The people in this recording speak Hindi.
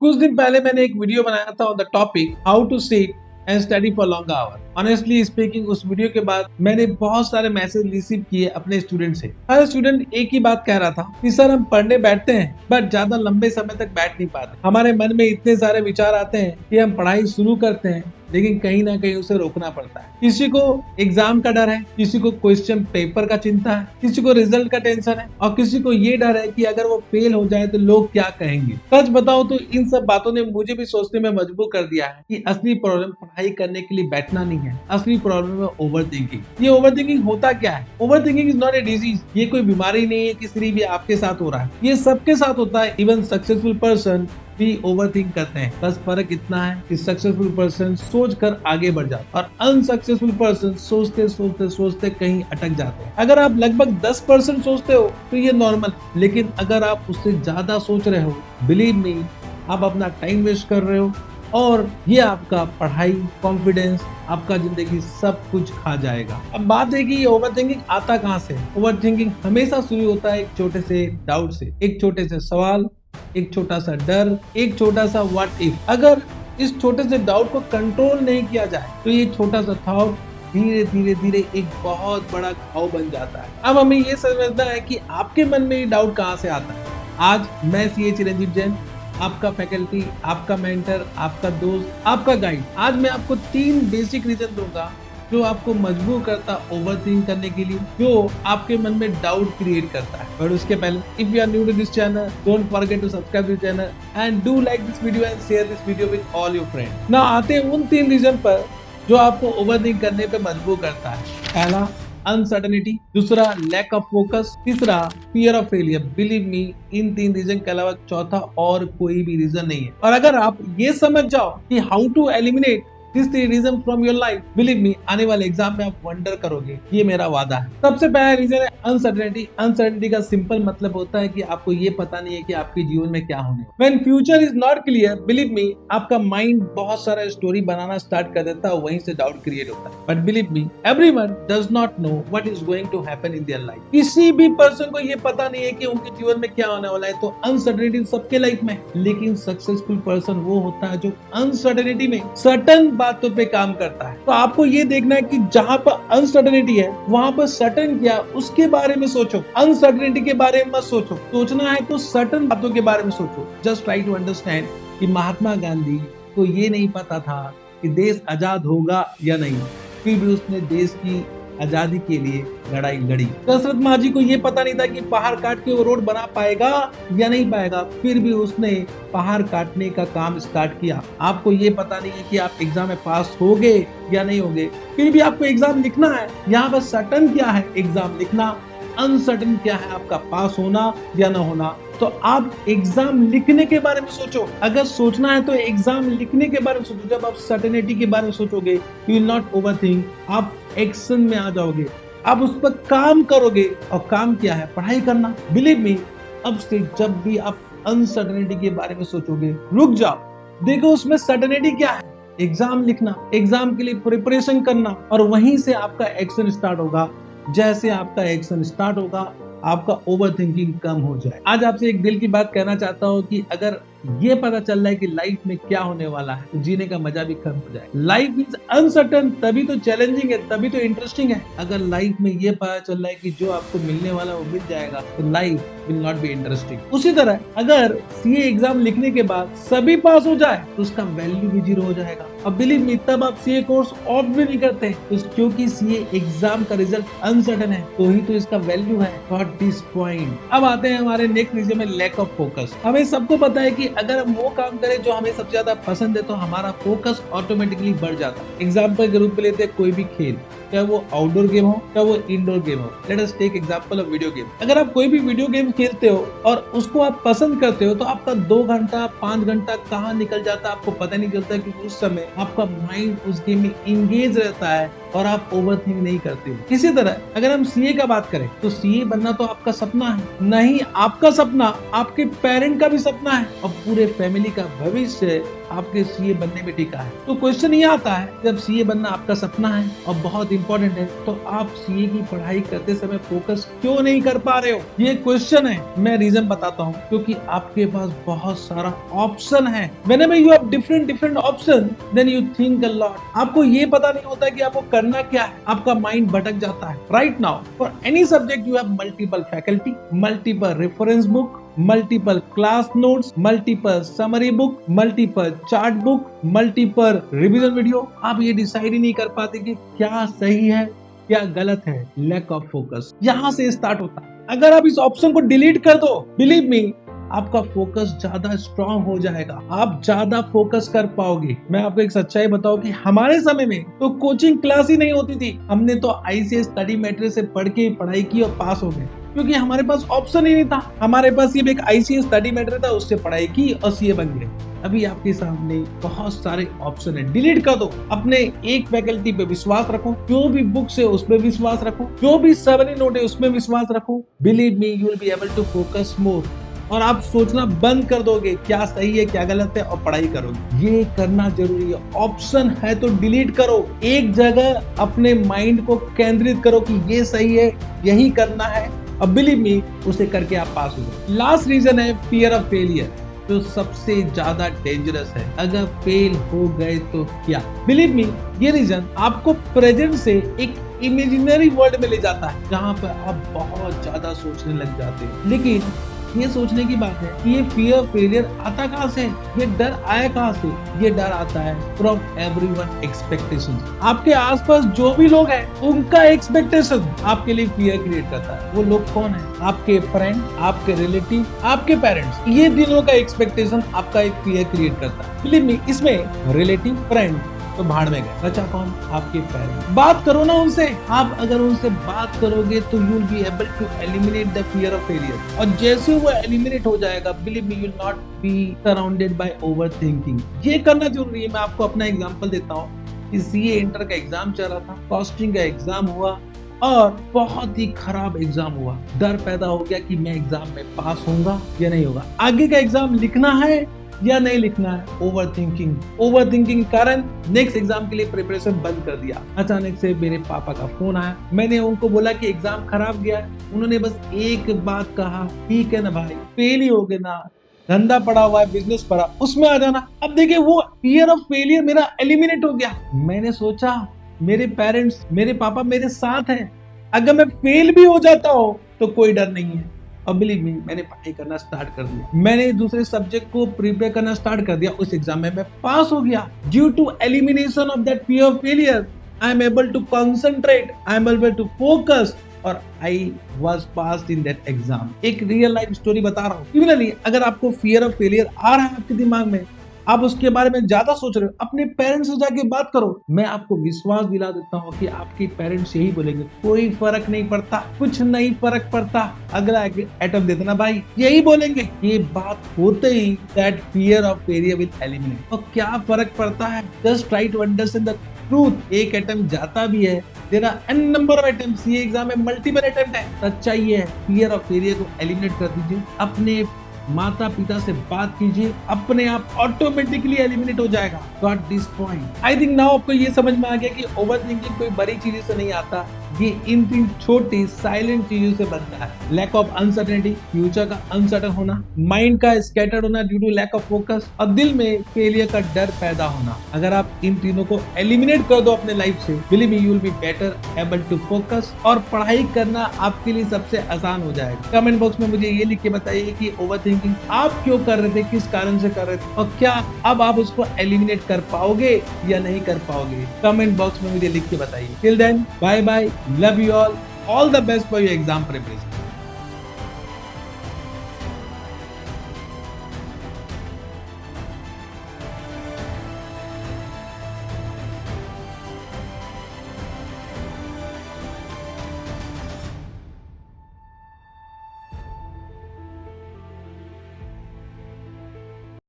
कुछ दिन पहले मैंने एक वीडियो बनाया था on the topic how to sit and study for long hour. Honestly speaking, उस वीडियो के बाद मैंने बहुत सारे मैसेज रिसीव किए अपने स्टूडेंट से। हर स्टूडेंट एक ही बात कह रहा था कि सर हम पढ़ने बैठते हैं बट ज्यादा लंबे समय तक बैठ नहीं पाते। हमारे मन में इतने सारे विचार आते हैं कि हम पढ़ाई शुरू करते हैं लेकिन कहीं ना कहीं उसे रोकना पड़ता है। किसी को एग्जाम का डर है, किसी को क्वेश्चन पेपर का चिंता है, किसी को रिजल्ट का टेंशन है और किसी को ये डर है कि अगर वो फेल हो जाए तो लोग क्या कहेंगे। सच बताओ तो इन सब बातों ने मुझे भी सोचने में मजबूर कर दिया है कि असली प्रॉब्लम पढ़ाई करने के लिए बैठना नहीं है, असली प्रॉब्लम है ओवर थिंकिंग। ये ओवर थिंकिंग होता क्या है? Over thinking is not a disease. ये कोई बीमारी नहीं है कि सिर्फ ये आपके साथ हो रहा है, ये सबके साथ होता है। इवन सक्सेसफुल पर्सन भी ओवर थिंक करते हैं। बस फर्क इतना है कि सक्सेसफुल पर्सन सोच कर आगे बढ़ जाता है और अनसक्सेसफुल पर्सन सोचते सोचते सोचते कहीं अटक जाते हैं। अगर आप लगभग 10% सोचते हो तो ये नॉर्मल, लेकिन अगर आप उससे ज्यादा सोच रहे हो, बिलीव मी, आप अपना टाइम वेस्ट कर रहे हो और ये आपका पढ़ाई, कॉन्फिडेंस, आपका जिंदगी सब कुछ खा जाएगा। अब बात है कि ओवर थिंकिंग आता कहाँ से? ओवर थिंकिंग हमेशा शुरू होता है एक छोटे से डाउट से, एक छोटे से सवाल, एक छोटा सा डर, एक छोटा सा व्हाट इफ। अगर इस छोटे से डाउट को कंट्रोल नहीं किया जाए तो ये छोटा सा थॉट धीरे धीरे धीरे एक बहुत बड़ा घाव बन जाता है। अब हमें ये समझना है कि आपके मन में ये डाउट कहाँ से आता है। आज मैं सीए चिरंजीव जैन, आपका फैकल्टी, आपका मेंटर, आपका दोस्त, आपका गाइड। आज मैं आपको 3 बेसिक रीजन दूंगा जो आपको मजबूर करता ओवर थिंक करने के लिए, जो आपके मन में डाउट क्रिएट करता है। पर उसके पहले, if you are new to this channel, don't forget to subscribe this channel and do like this video and share this video with all your friends. ना आते हैं उन 3 रीजन पर जो आपको ओवर थिंक करने पे मजबूर करता है। पहला, अनसर्टेनिटी। दूसरा, लैक ऑफ फोकस। तीसरा, fear of failure. Believe me, इन 3 रीजन के अलावा चौथा और कोई भी रीजन नहीं है। और अगर आप ये समझ जाओ कि how to eliminate this 3 reason from your life, believe me, आने वाले एग्जाम में आप वंडर करोगे, ये मेरा वादा है। सबसे पहला रीजन है अनसर्टेनिटी। अनसर्टेनिटी का सिंपल मतलब होता है कि आपको ये पता नहीं है कि आपके जीवन में क्या होने वाला है। When future is not clear, believe me, आपका माइंड बहुत सारा स्टोरी बनाना स्टार्ट कर देता है, वहीं से डाउट क्रिएट होता है। But believe me, everyone does not know what is going to happen in their life. किसी भी पर्सन को ये पता नहीं है कि उनके जीवन में क्या होने वाला है, तो अनसर्टेनिटी सबके लाइफ में। लेकिन सक्सेसफुल पर्सन वो होता है जो अनसर्टेनिटी में सर्टन बातों पे काम करता है। तो आपको ये देखना है कि जहां पर अनसर्टेनिटी है वहां पर सर्टन क्या, उसके बारे में सोचो। अनसर्टेनिटी के बारे में मत सोचो। सोचना है तो सर्टन बातों के बारे में सोचो। जस्ट ट्राई टू अंडरस्टैंड कि महात्मा गांधी को ये नहीं पता था कि देश आजाद होगा या नहीं, फिर भी उसने देश की आजादी के लिए लड़ाई लड़ी। दशरथ महाजी को ये पता नहीं था कि पहाड़ काट के वो रोड बना पाएगा या नहीं पाएगा, फिर भी उसने पहाड़ काटने का काम स्टार्ट किया। आपको ये पता नहीं है कि आप एग्जाम में पास होगे या नहीं होगे, फिर भी आपको एग्जाम लिखना है। यहाँ पर सर्टन क्या है? एग्जाम लिखना। अनसर्टन क्या है? आपका पास होना या ना होना। तो आप एग्जाम लिखने के बारे में सोचो। अगर सोचना है तो एग्जाम लिखने के बारे में सोचो। जब आप सर्टेनिटी के बारे में सोचोगे, यू विल नॉट ओवरथिंक, आप एक्शन में आ जाओगे, आप उस पर काम करोगे। और काम क्या है? पढ़ाई करना। बिलीव मी, अब से जब भी आप अनसर्टेनिटी के बारे में सोचोगे, रुक जाओ, देखो उसमें सर्टेनिटी क्या है। एग्जाम लिखना, एग्जाम के लिए प्रिपरेशन करना, और वहीं से आपका एक्शन स्टार्ट होगा। जैसे आपका एक्शन स्टार्ट होगा, आपका ओवर थिंकिंग कम हो जाए। आज आपसे एक दिल की बात कहना चाहता हूँ कि अगर ये पता चल रहा है कि लाइफ में क्या होने वाला है तो जीने का मजा भी खत्म हो जाए। लाइफ इज अनसर्टन, तभी तो चैलेंजिंग है, तभी तो इंटरेस्टिंग है। अगर लाइफ में ये पता चल रहा है कि जो आपको मिलने वाला वो मिल जाएगा तो life will not be interesting. उसी तरह अगर सीए एग्जाम लिखने के बाद सभी पास हो जाए तो उसका वैल्यू भी 0 हो जाएगा। अब बिलीव मी, तब आप सीए कोर्स ऑप्ट भी नहीं करते, क्योंकि सीए एग्जाम का रिजल्ट अनसर्टन है, तो ही तो इसका वैल्यू है। Got this point. अब आते हैं हमारे नेक्स्ट रीजन में, लैक ऑफ फोकस। हमें सबको पता है कि अगर हम वो काम करें जो हमें सबसे ज्यादा पसंद है तो हमारा फोकस ऑटोमेटिकली बढ़ जाता है। एग्जाम्पल के रूप में लेते हैं कोई भी खेल, चाहे वो आउटडोर गेम हो चाहे वो इंडोर गेम हो। Let us take example of video game. अगर आप कोई भी वीडियो गेम खेलते हो और उसको आप पसंद करते हो तो आपका 2 घंटा 5 घंटा कहाँ निकल जाता है आपको पता नहीं चलता, क्योंकि उस समय आपका माइंड उस गेम में इंगेज रहता है और आप ओवरथिंक नहीं करते हो। इसी तरह अगर हम सीए का बात करें तो सीए बनना तो आपका सपना है, नहीं आपका सपना, आपके पेरेंट का भी सपना है और पूरे फैमिली का भविष्य आपके सीए बनने में टिका है। तो क्वेश्चन ये आता है, जब सीए बनना आपका सपना है और बहुत इंपॉर्टेंट है, तो आप सीए की पढ़ाई करते समय फोकस क्यों नहीं कर पा रहे हो? ये क्वेश्चन है। मैं रीजन बताता हूँ, क्योंकि आपके पास बहुत सारा ऑप्शन है। Whenever you have different option, then you think a lot। आपको ये पता नहीं होता कि आपको करना क्या है, आपका माइंड भटक जाता है। Right now for any subject you have multiple faculty, multiple reference book, multiple class notes, multiple summary book, multiple chart book, multiple revision video. आप ये डिसाइड ही नहीं कर पाते कि क्या सही है क्या गलत है। लैक ऑफ फोकस यहाँ से स्टार्ट होता है। अगर आप इस ऑप्शन को डिलीट कर दो, बिलीव मी, आपका फोकस ज्यादा स्ट्रांग हो जाएगा, आप ज्यादा फोकस कर पाओगे। मैं आपको एक सच्चाई बताऊं कि हमारे समय में तो कोचिंग क्लास ही नहीं होती थी। हमने तो आईसीएस स्टडी मटेरियल से पढ़ के पढ़ाई की और पास हो गए, क्योंकि हमारे पास ऑप्शन ही नहीं था। हमारे पास सिर्फ एक आईसीएस स्टडी मटेरियल था, उससे पढ़ाई की और सीए बन गए। अभी आपके सामने बहुत सारे ऑप्शन है, डिलीट कर दो। अपने एक फैकल्टी पे विश्वास रखो, जो भी बुक्स है उसमें विश्वास रखो, जो भी समरी नोट है उसमें विश्वास रखो। Believe me, you will be able to focus more और आप सोचना बंद कर दोगे क्या सही है क्या गलत है और पढ़ाई करोगे। ये करना जरूरी है। ऑप्शन है तो डिलीट करो, एक जगह अपने माइंड को केंद्रित करो कि ये सही है, यही करना है और बिलीव मी उसे करके आप पास हो जाओ। लास्ट रीजन है फियर ऑफ फेलियर, जो सबसे ज्यादा डेंजरस है। अगर फेल हो गए तो क्या? बिलीव मी, ये रीजन आपको प्रेजेंट से एक इमेजिनरी वर्ल्ड में ले जाता है, जहाँ पर आप बहुत ज्यादा सोचने लग जाते हैं। लेकिन ये सोचने की बात है कि ये फियर ऑफ फेलियर आता कहाँ से, ये डर आया कहाँ से? ये डर आता है फ्रॉम एवरीवन एक्सपेक्टेशन। आपके आसपास जो भी लोग हैं उनका एक्सपेक्टेशन आपके लिए फियर क्रिएट करता है। वो लोग कौन है? आपके फ्रेंड, आपके रिलेटिव, आपके पेरेंट्स। ये तीनों का एक्सपेक्टेशन आपका एक फियर क्रिएट करता है। बिलीव मी, इसमें रिलेटिव, फ्रेंड तो भाड़ में गए, बचा कौन? आपके पेरेंट्स। बात करो ना उनसे। आप अगर उनसे बात करोगे तो you will be able to eliminate the fear of failure, और जैसे वो एलिमिनेट हो जाएगा, believe me, you will not be surrounded by overthinking. ये करना जरूरी है। मैं आपको अपना एग्जांपल देता हूँ कि सीए इंटर का एग्जाम चल रहा था, कॉस्टिंग का एग्जाम हुआ और बहुत ही खराब एग्जाम हुआ। डर पैदा हो गया कि मैं एग्जाम में पास होऊंगा या नहीं होगा, आगे का एग्जाम लिखना है या नहीं लिखना है। ओवरथिंकिंग कारण नेक्स्ट एग्जाम के लिए प्रिपरेशन बंद कर दिया। अचानक से मेरे पापा का फोन आया, मैंने उनको बोला कि एग्जाम खराब गया। उन्होंने बस एक बात कहा, ठीक है ना भाई, फेल ही हो गए ना, धंधा पड़ा हुआ है, बिजनेस पड़ा, उसमें आ जाना। अब देखिए, वो फियर ऑफ फेलियर मेरा एलिमिनेट हो गया। मैंने सोचा मेरे पेरेंट्स, मेरे पापा मेरे साथ हैं, अगर मैं फेल भी हो जाता हूँ तो कोई डर नहीं है। और बिलीव मी, मैंने पढ़ाई करना स्टार्ट कर दिया, मैंने दूसरे सब्जेक्ट को प्रिपेयर करना स्टार्ट कर दिया। उस एग्जाम में मैं पास हो गया। Due to elimination of that fear of failure, I am able to concentrate, I am able to focus और I was passed in that exam. एक रियल लाइफ स्टोरी बता रहा हूँ। सिमिलरली, अगर आपको फियर ऑफ फेलियर आ रहा है आपके दिमाग में, आप उसके बारे में ज्यादा सोच रहे हो, अपने पेरेंट्स से जाके बात करो। मैं आपको विश्वास दिला देता हूँ कि आपके पेरेंट्स यही बोलेंगे, कोई फर्क नहीं पड़ता, कुछ नहीं फर्क पड़ता, अगला एटम दे देना भाई, यही बोलेंगे। ये बात होते ही that fear of failure will eliminate. और क्या फर्क पड़ता है? Just try to understand the truth. एक अटेम्प्ट जाता भी है, there are n number of attempts. ये एग्जाम में मल्टीपल अटेम्प्ट है। सच्चाई ये है, फियर ऑफ फेलियर को एलिमिनेट कर दीजिए, अपने माता पिता से बात कीजिए, अपने आप ऑटोमेटिकली एलिमिनेट हो जाएगा। Got this point? I think now आपको ये समझ में आ गया कि ओवरथिंकिंग कोई बड़ी चीजों से नहीं आता, ये इन तीन छोटी साइलेंट चीजों से बनता है। लैक ऑफ अनसर्टेनिटी, फ्यूचर का अनसर्टन होना, माइंड का स्कैटर्ड होना due to lack of focus, और दिल में फेलियर का डर पैदा होना। अगर आप इन तीनों को एलिमिनेट कर दो अपने लाइफ से, believe me, you will be better able to focus, और पढ़ाई करना आपके लिए सबसे आसान हो जाएगा। कमेंट बॉक्स में मुझे ये लिख के बताइए कि ओवरथिंकिंग आप क्यों कर रहे थे, किस कारण से कर रहे थे, और क्या अब आप उसको एलिमिनेट कर पाओगे या नहीं कर पाओगे। कमेंट बॉक्स में मुझे लिख के बताइए। Till then, bye bye, love you all the best for your exam preparation.